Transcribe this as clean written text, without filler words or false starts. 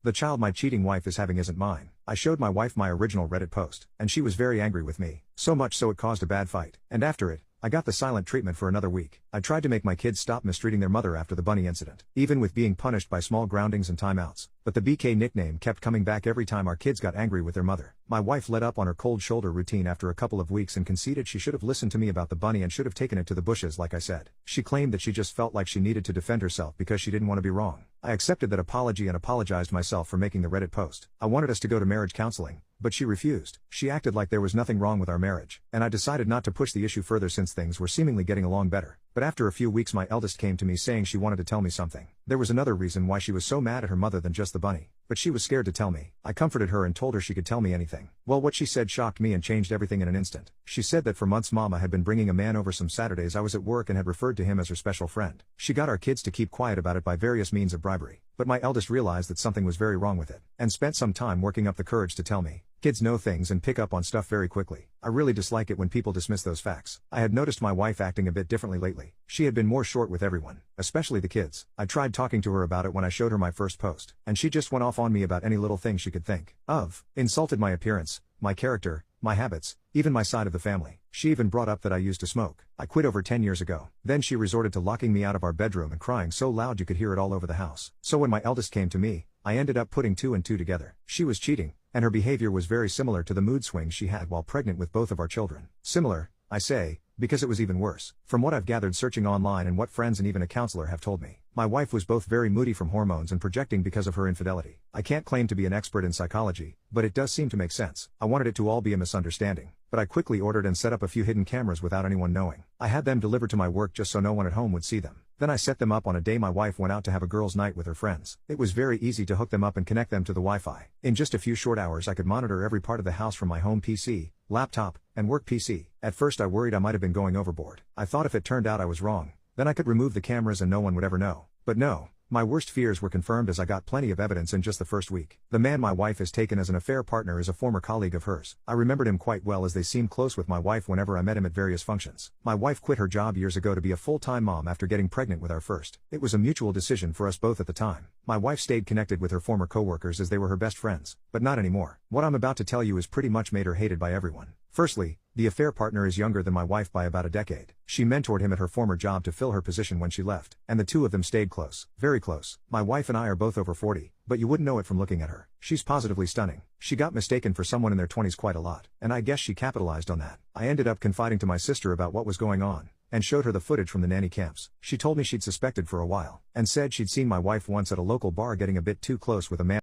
The child my cheating wife is having isn't mine. I showed my wife my original Reddit post, and she was very angry with me. So much so it caused a bad fight. And after it, I got the silent treatment for another week. I tried to make my kids stop mistreating their mother after the bunny incident, even with being punished by small groundings and timeouts. But the BK nickname kept coming back every time our kids got angry with their mother. My wife let up on her cold shoulder routine after a couple of weeks and conceded she should have listened to me about the bunny and should have taken it to the bushes like I said. She claimed that she just felt like she needed to defend herself because she didn't want to be wrong. I accepted that apology and apologized myself for making the Reddit post. I wanted us to go to marriage counseling, but she refused. She acted like there was nothing wrong with our marriage, and I decided not to push the issue further since things were seemingly getting along better. But after a few weeks my eldest came to me saying she wanted to tell me something. There was another reason why she was so mad at her mother than just the bunny, but she was scared to tell me. I comforted her and told her she could tell me anything. Well, what she said shocked me and changed everything in an instant. She said that for months Mama had been bringing a man over some Saturdays I was at work and had referred to him as her special friend. She got our kids to keep quiet about it by various means of bribery. But my eldest realized that something was very wrong with it, and spent some time working up the courage to tell me. Kids know things and pick up on stuff very quickly. I really dislike it when people dismiss those facts. I had noticed my wife acting a bit differently lately. She had been more short with everyone, especially the kids. I tried talking to her about it when I showed her my first post, and she just went off on me about any little thing she could think of. Insulted my appearance, my character, my habits, even my side of the family. She even brought up that I used to smoke. I quit over 10 years ago. Then she resorted to locking me out of our bedroom and crying so loud you could hear it all over the house. So when my eldest came to me, I ended up putting two and two together. She was cheating, and her behavior was very similar to the mood swings she had while pregnant with both of our children. Similar, I say, because it was even worse. From what I've gathered searching online and what friends and even a counselor have told me, my wife was both very moody from hormones and projecting because of her infidelity. I can't claim to be an expert in psychology, but it does seem to make sense. I wanted it to all be a misunderstanding, but I quickly ordered and set up a few hidden cameras without anyone knowing. I had them delivered to my work just so no one at home would see them. Then I set them up on a day my wife went out to have a girls' night with her friends. It was very easy to hook them up and connect them to the Wi-Fi. In just a few short hours I could monitor every part of the house from my home PC, laptop, and work PC. At first I worried I might have been going overboard. I thought if it turned out I was wrong, then I could remove the cameras and no one would ever know. But no. My worst fears were confirmed as I got plenty of evidence in just the first week. The man my wife has taken as an affair partner is a former colleague of hers. I remembered him quite well as they seemed close with my wife whenever I met him at various functions. My wife quit her job years ago to be a full-time mom after getting pregnant with our first. It was a mutual decision for us both at the time. My wife stayed connected with her former coworkers as they were her best friends, but not anymore. What I'm about to tell you has pretty much made her hated by everyone. Firstly, the affair partner is younger than my wife by about a decade. She mentored him at her former job to fill her position when she left, and the two of them stayed close, very close. My wife and I are both over 40, but you wouldn't know it from looking at her. She's positively stunning. She got mistaken for someone in their 20s quite a lot, and I guess she capitalized on that. I ended up confiding to my sister about what was going on, and showed her the footage from the nanny camps. She told me she'd suspected for a while, and said she'd seen my wife once at a local bar getting a bit too close with a man